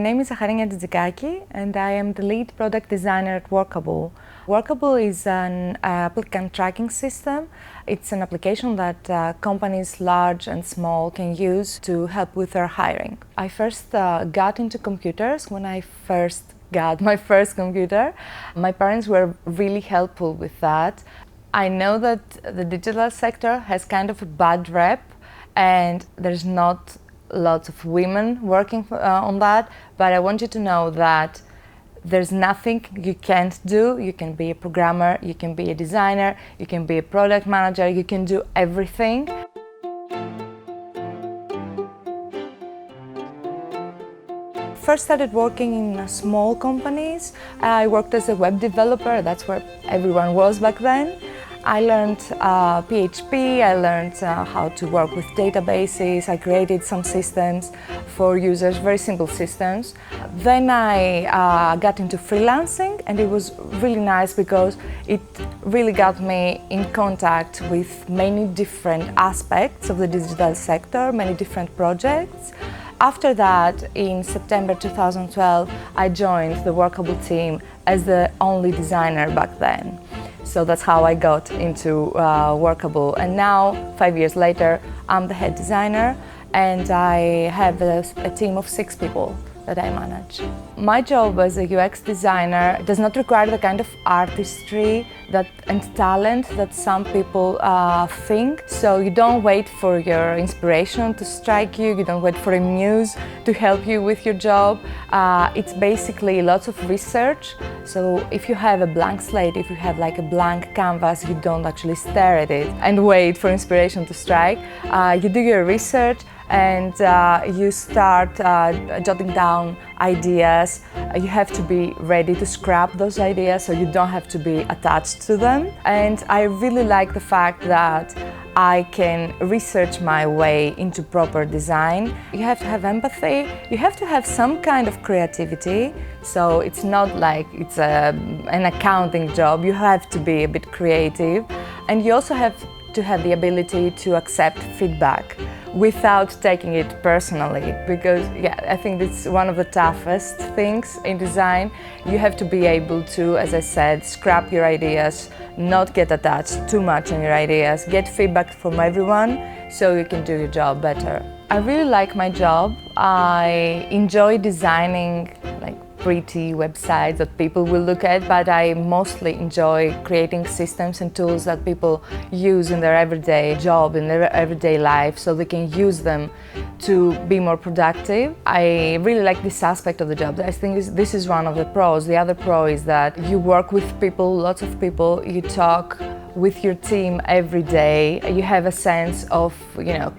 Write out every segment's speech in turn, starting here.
name is Zaharenia Atzitzikaki and I am the lead product designer at Workable. Workable is an applicant tracking system. It's an application that companies large and small can use to help with their hiring. I first got into computers when I first got my first computer. My parents were really helpful with that. I know that the digital sector has kind of a bad rep and there's not lots of women working on that, but I want you to know that there's nothing you can't do. You can be a programmer, you can be a designer, you can be a product manager, you can do everything. First started working in small companies. I worked as a web developer, that's where everyone was back then. I learned PHP, I learned how to work with databases, I created some systems for users, very simple systems. Then I got into freelancing and it was really nice because it really got me in contact with many different aspects of the digital sector, many different projects. After that, in September 2012, I joined the Workable team as the only designer back then. So that's how I got into Workable. And now, 5 years later, I'm the head designer and I have a team of 6 people that I manage. My job as a UX designer does not require the kind of artistry and talent that some people think. So you don't wait for your inspiration to strike you, you don't wait for a muse to help you with your job. It's basically lots of research. So if you have a blank slate, if you have like a blank canvas, you don't actually stare at it and wait for inspiration to strike. You do your research and you start jotting down ideas. You have to be ready to scrap those ideas so you don't have to be attached to them. And I really like the fact that I can research my way into proper design. You have to have empathy, you have to have some kind of creativity, so it's not like it's an accounting job. You have to be a bit creative, and you also have to have the ability to accept feedback without taking it personally, because I think it's one of the toughest things in design. You have to be able to, as I said, scrap your ideas, not get attached too much on your ideas, get feedback from everyone so you can do your job better. I really like my job. I enjoy designing pretty websites that people will look at, but I mostly enjoy creating systems and tools that people use in their everyday job, in their everyday life, so they can use them to be more productive. I really like this aspect of the job. I think this is one of the pros. The other pro is that you work with people, lots of people, you talk with your team every day, you have a sense of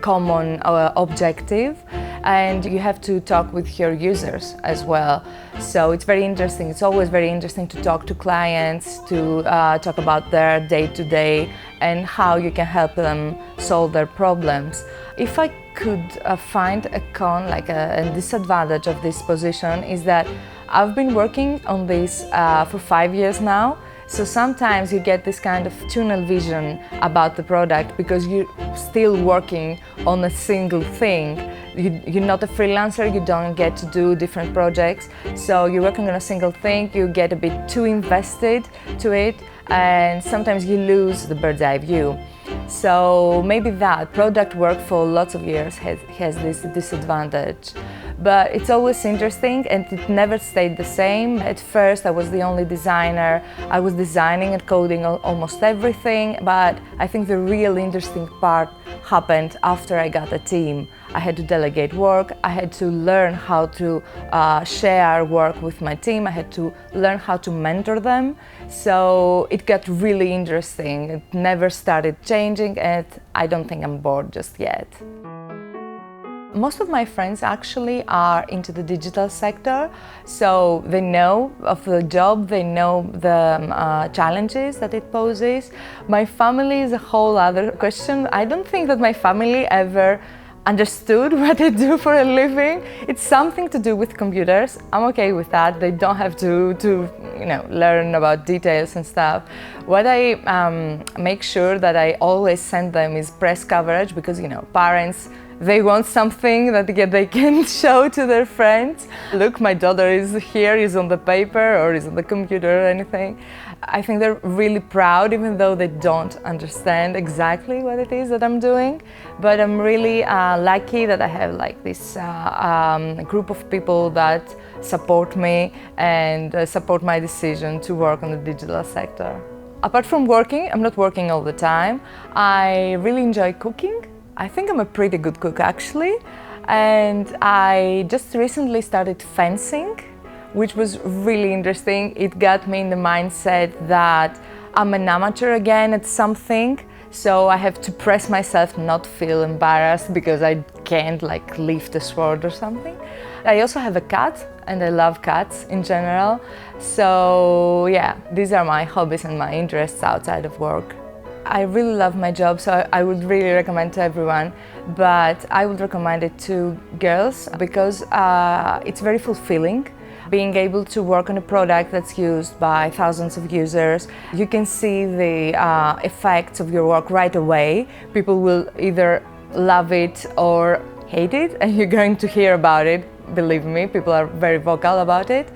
common objective, and you have to talk with your users as well. So it's very interesting. It's always very interesting to talk to clients, to talk about their day-to-day and how you can help them solve their problems. If I could find a con, a disadvantage of this position, is that I've been working on this for 5 years now. So sometimes you get this kind of tunnel vision about the product because you're still working on a single thing. You're not a freelancer, you don't get to do different projects. So you're working on a single thing, you get a bit too invested to it, and sometimes you lose the bird's eye view. So maybe that product work for lots of years has this disadvantage. But it's always interesting and it never stayed the same. At first I was the only designer. I was designing and coding almost everything, but I think the real interesting part happened after I got a team. I had to delegate work, I had to learn how to share work with my team, I had to learn how to mentor them. So it got really interesting. It never started changing and I don't think I'm bored just yet. Most of my friends actually are into the digital sector, so they know of the job, they know the challenges that it poses. My family is a whole other question. I don't think that my family ever understood what I do for a living. It's something to do with computers. I'm okay with that. They don't have to learn about details and stuff. What I make sure that I always send them is press coverage because parents, they want something that they can show to their friends. Look, my daughter is here, is on the paper or is on the computer or anything. I think they're really proud, even though they don't understand exactly what it is that I'm doing. But I'm really lucky that I have like this group of people that support me and support my decision to work on the digital sector. Apart from working, I'm not working all the time. I really enjoy cooking. I think I'm a pretty good cook actually. And I just recently started fencing, which was really interesting. It got me in the mindset that I'm an amateur again at something, so I have to press myself not feel embarrassed because I can't like lift a sword or something. I also have a cat and I love cats in general. So yeah, these are my hobbies and my interests outside of work. I really love my job, so I would really recommend to everyone, but I would recommend it to girls because it's very fulfilling. Being able to work on a product that's used by thousands of users, you can see the effects of your work right away. People will either love it or hate it, and you're going to hear about it. Believe me, people are very vocal about it.